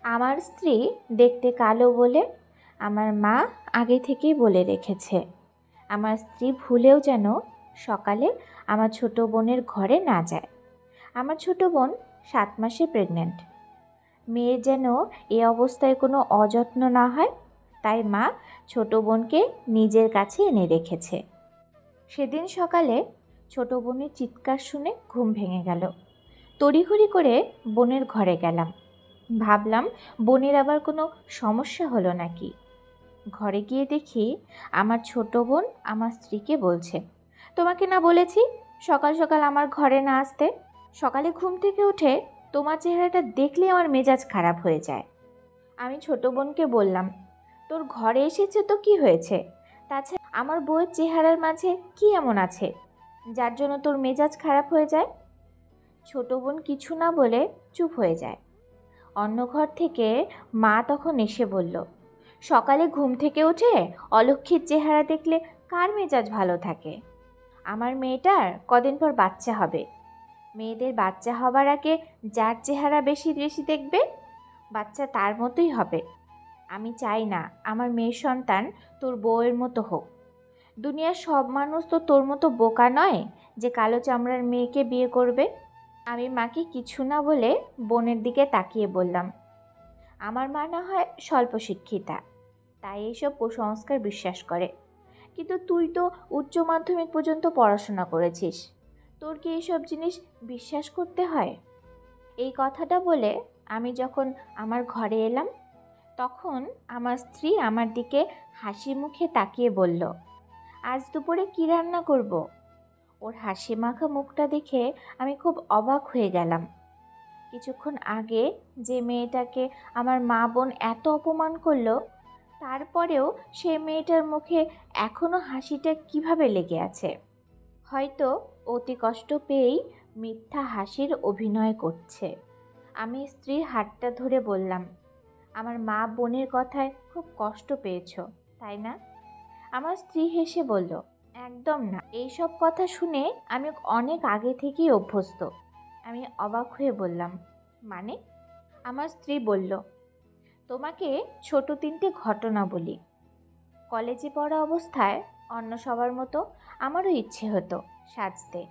আমার স্ত্রী দেখতে কালো বলে আমার মা আগে থেকেই বলে রেখেছে আমার স্ত্রী ভুলেও যেন সকালে আমার ছোট বোনের ঘরে না যায়। আমার ছোট বোন 7 মাসে প্রেগনেন্ট। মেয়ের যেন এ অবস্থায় কোনো অযত্ন না হয়, তাই মা ছোট বোনকে নিজের কাছে এনে রেখেছে। সেদিন সকালে ছোট বোনের চিৎকার শুনে ঘুম ভেঙে গেল। তড়িঘড়ি করে বোনের ঘরে গেলাম। ভাবলাম বোনের আবার কোনো সমস্যা হলো নাকি। ঘরে গিয়ে দেখি আমার ছোট বোন আমার স্ত্রীকে বলছে, তোমাকে না বলেছি সকাল সকাল আমার ঘরে না আসতে? সকালে ঘুম থেকে উঠে তোমার চেহারাটা দেখলে আমার মেজাজ খারাপ হয়ে যায়। আমি ছোট বোনকে বললাম, তোর ঘরে এসেছে তো কি হয়েছে? তাছাড়া আমার বউয়ের চেহারার মাঝে কি এমন আছে যার জন্য তোর মেজাজ খারাপ হয়ে যায়? ছোট বোন কিছু না বলে চুপ হয়ে যায়। অন্য ঘর থেকে মা তখন এসে বলল, সকালে ঘুম থেকে উঠে অলক্ষীর চেহারা দেখলে কার মেজাজ ভালো থাকে? আমার মেয়েটার কদিন পর বাচ্চা হবে। মেয়েদের বাচ্চা হবার আগে যার চেহারা বেশি বেশি দেখবে বাচ্চা তার মতোই হবে। আমি চাই না আমার মেয়ের সন্তান তোর বউয়ের মতো হোক। দুনিয়ার সব মানুষ তো তোর মতো বোকা নয় যে কালো চামড়ার মেয়েকে বিয়ে করবে। আমি মাকে কিছু না বলে বোনের দিকে তাকিয়ে বললাম, আমার মা না হয় স্বল্প শিক্ষিতা, তাই এইসব কুসংস্কার বিশ্বাস করে, কিন্তু তুই তো উচ্চ মাধ্যমিক পর্যন্ত পড়াশোনা করেছিস, তোর কি এইসব জিনিস বিশ্বাস করতে হয়? এই কথাটা বলে আমি যখন আমার ঘরে এলাম তখন আমার স্ত্রী আমার দিকে হাসি মুখে তাকিয়ে বলল, আজ দুপুরে কী রান্না করব? ওর হাসি মাখা মুখটা দেখে আমি খুব অবাক হয়ে গেলাম। কিছুক্ষণ আগে যে মেয়েটাকে আমার মা বোন এত অপমান করলো, তারপরেও সে মেয়েটার মুখে এখনও হাসিটা কিভাবে লেগে আছে? হয়তো অতি কষ্ট পেয়েই মিথ্যা হাসির অভিনয় করছে। আমি স্ত্রীর হাতটা ধরে বললাম, আমার মা বোনের কথায় খুব কষ্ট পেয়েছো, তাই না? আমার স্ত্রী হেসে বলল, একদম না, এইসব কথা শুনে আমি অনেক আগে থেকেই অভ্যস্ত। আমি অবাক হয়ে বললাম, মানে? আমার স্ত্রী বলল, তোমাকে ছোট 3টে ঘটনা বলি। কলেজে পড়া অবস্থায় অন্য সবার মতো আমারও ইচ্ছে হতো সাজতে।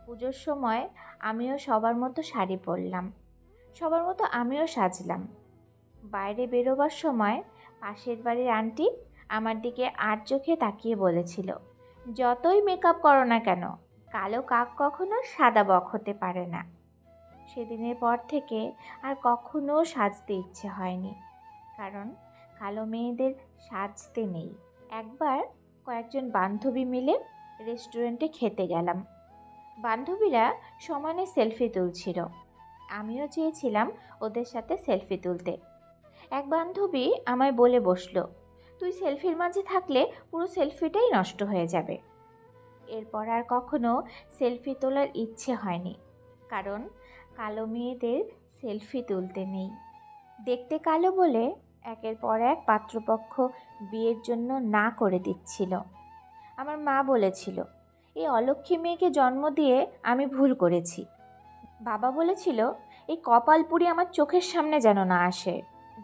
পুজোর সময় আমিও সবার মতো শাড়ি পরলাম, সবার মতো আমিও সাজলাম। বাইরে বেরোবার সময় পাশের বাড়ির আন্টি আমার দিকে আর চোখে তাকিয়ে বলেছিল, যতই মেকআপ করো না কেন কালো কাক কখনো সাদা বক হতে পারে না। সেদিনের পর থেকে আর কখনো সাজতে ইচ্ছে হয়নি, কারণ কালো মেয়েদের সাজতে নেই। একবার কয়েকজন বান্ধবী মিলে রেস্টুরেন্টে খেতে গেলাম। বান্ধবীরা সমানে সেলফি তুলছিল, আমিও চেয়েছিলাম ওদের সাথে সেলফি তুলতে। এক বান্ধবী আমায় বলে বসলো, তুই সেলফির মাঝে থাকলে পুরো সেলফিটাই নষ্ট হয়ে যাবে। এরপর আর কখনো সেলফি তোলার ইচ্ছে হয়নি, কারণ কালো মেয়েদের সেলফি তুলতে নেই। দেখতে কালো বলে একের পর এক পাত্রপক্ষ বিয়ের জন্য না করে দিচ্ছিল। আমার মা বলেছিল, এই অলক্ষ্মী মেয়েকে জন্ম দিয়ে আমি ভুল করেছি। বাবা বলেছিল, এই কপালপুরি আমার চোখের সামনে যেন না আসে।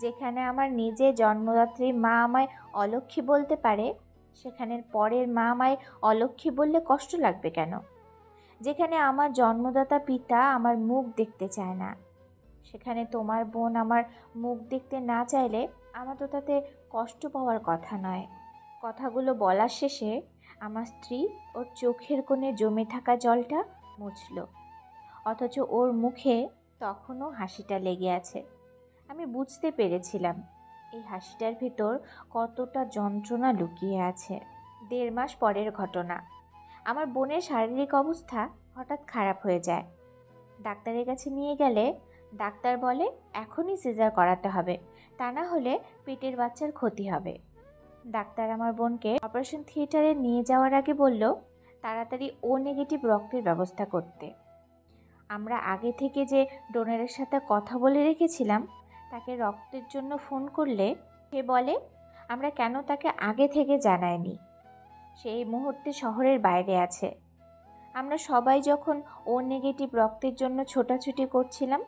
যেখানে আমার নিজে জন্মদাত্রী মা আমায় অলক্ষ্মী বলতে পারে, সেখানে পরের মা আমায় অলক্ষ্মী বললে কষ্ট লাগবে কেন? যেখানে আমার জন্মদাতা পিতা আমার মুখ দেখতে চায় না, সেখানে তোমার বোন আমার মুখ দেখতে না চাইলে আমার তো তাতে কষ্ট পাওয়ার কথা নয়। কথাগুলো বলার শেষে আমার স্ত্রী ওর চোখের কোণে জমে থাকা জলটা মুছল, অথচ ওর মুখে তখনও হাসিটা লেগে আছে। আমি বুঝতে পেরেছিলাম এই হাসিটার ভিতর কতটা যন্ত্রণা লুকিয়ে আছে। 1.5 মাস পরের ঘটনা, আমার বোনের শারীরিক অবস্থা হঠাৎ খারাপ হয়ে যায়। ডাক্তারের কাছে নিয়ে গেলে ডাক্তার বলে এখনই সিজার করাতে হবে, তা না হলে পেটের বাচ্চার ক্ষতি হবে। ডাক্তার আমার বোনকে অপারেশন থিয়েটারে নিয়ে যাওয়ার আগে বলল তাড়াতাড়ি ও নেগেটিভ রক্তের ব্যবস্থা করতে। আমরা আগে থেকে যে ডোনারের সাথে কথা বলে রেখেছিলাম তাকে রক্তের জন্য ফোন করলে সে বলে আমরা কেন তাকে আগে থেকে জানাইনি, সেই মুহূর্তে শহরের বাইরে আছে। আমরা সবাই যখন ও নেগেটিভ রক্তের জন্য ছোটাছুটি করছিলাম,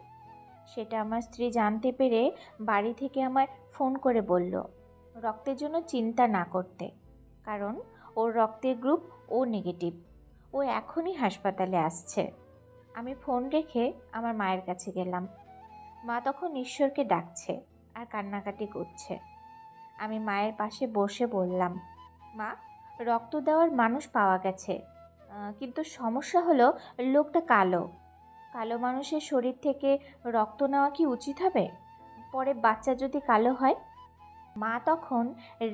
সেটা আমার স্ত্রী জানতে পেরে বাড়ি থেকে আমায় ফোন করে বলল রক্তের জন্য চিন্তা না করতে, কারণ ওর রক্তের গ্রুপ ও নেগেটিভ। ও এখনই হাসপাতালে আসছে। আমি ফোন রেখে আমার মায়ের কাছে গেলাম। মা তখন ঈশ্বরকে ডাকছে আর কান্নাকাটি করছে। আমি মায়ের পাশে বসে বললাম, মা, রক্ত দেওয়ার মানুষ পাওয়া গেছে, কিন্তু সমস্যা হলো লোকটা কালো। কালো মানুষের শরীর থেকে রক্ত নেওয়া কি উচিত হবে? পরে বাচ্চা যদি কালো হয়? মা তখন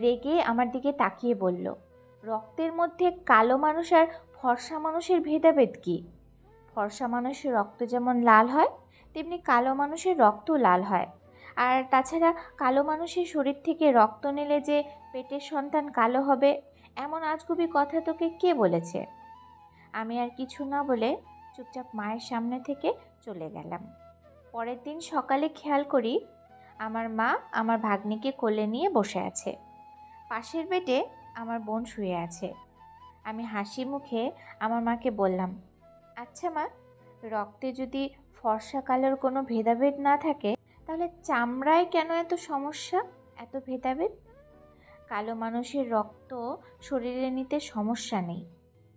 রেগে আমার দিকে তাকিয়ে বলল, রক্তের মধ্যে কালো মানুষ আর ফর্সা মানুষের ভেদাভেদ কী? ফর্সা মানুষের রক্ত যেমন লাল হয়, তেমনি কালো মানুষের রক্ত লাল হয়। আর তাছাড়া কালো মানুষের শরীর থেকে রক্ত নিলে যে পেটের সন্তান কালো হবে, এমন আজগুবি কথা তোকে কে বলেছে? আমি আর কিছু না বলে চুপচাপ মায়ের সামনে থেকে চলে গেলাম। পরের দিন সকালে খেয়াল করি আমার মা আমার ভাগ্নিকে কোলে নিয়ে বসে আছে। পাশের বেডে আমার বোন শুয়ে আছে। আমি হাসি মুখে আমার মাকে বললাম, আচ্ছা মা, রক্তে যদি ফর্সা কালোর কোনো ভেদাভেদ না থাকে, তাহলে চামড়ায় কেন এত সমস্যা, এত ভেদাভেদ? কালো মানুষের রক্ত শরীরে নিতে সমস্যা নেই,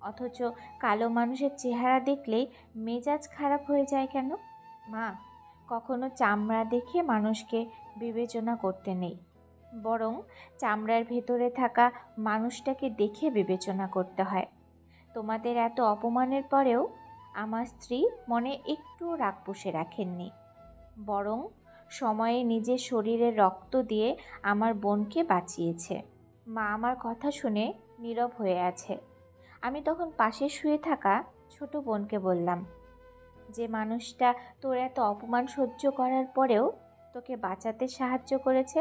অথচ কালো মানুষের চেহারা দেখলেই মেজাজ খারাপ হয়ে যায় কেন? মা, কখনো চামড়া দেখে মানুষকে বিবেচনা করতে নেই, বরং চামড়ার ভেতরে থাকা মানুষটাকে দেখে বিবেচনা করতে হয়। তোমাদের এত অপমানের পরেও আমার স্ত্রী মনে একটুও রাগ পুষে রাখেননি, বরং সময়ে নিজের শরীরে রক্ত দিয়ে আমার বোনকে বাঁচিয়েছে। মা আমার কথা শুনে নীরব হয়ে আছে। আমি তখন পাশে শুয়ে থাকা ছোট বোনকে বললাম, যে মানুষটা তোর এত অপমান সহ্য করার পরেও তোকে বাঁচাতে সাহায্য করেছে,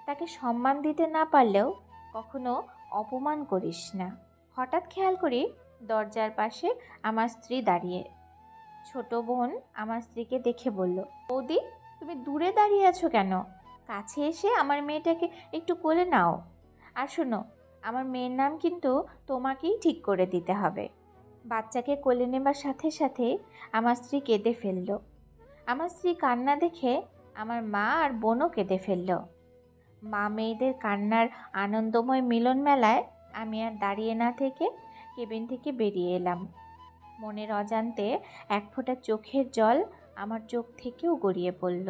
তাকে সম্মান দিতে না পারলেও কখনো অপমান করিস না। হঠাৎ খেয়াল করি দরজার পাশে আমার স্ত্রী দাঁড়িয়ে। ছোট বোন আমার স্ত্রীকে দেখে বলল, বৌদি, তুমি দূরে দাঁড়িয়ে আছো কেন? কাছে এসে আমার মেয়েটাকে একটু কোলে নাও। আর শোনো, আমার মেয়ের নাম কিন্তু তোমাকেই ঠিক করে দিতে হবে। বাচ্চাকে কোলে নেবার সাথে সাথে আমার স্ত্রী কেঁদে ফেলল। আমার স্ত্রী কান্না দেখে আমার মা আর বোনও কেঁদে ফেলল। মা মেয়েদের কান্নার আনন্দময় মিলন মেলায় আমি আর দাঁড়িয়ে না থেকে কেবিন থেকে বেরিয়ে এলাম। মনের অজান্তে এক ফোঁটা চোখের জল আমার চোখ থেকেও গড়িয়ে পড়ল।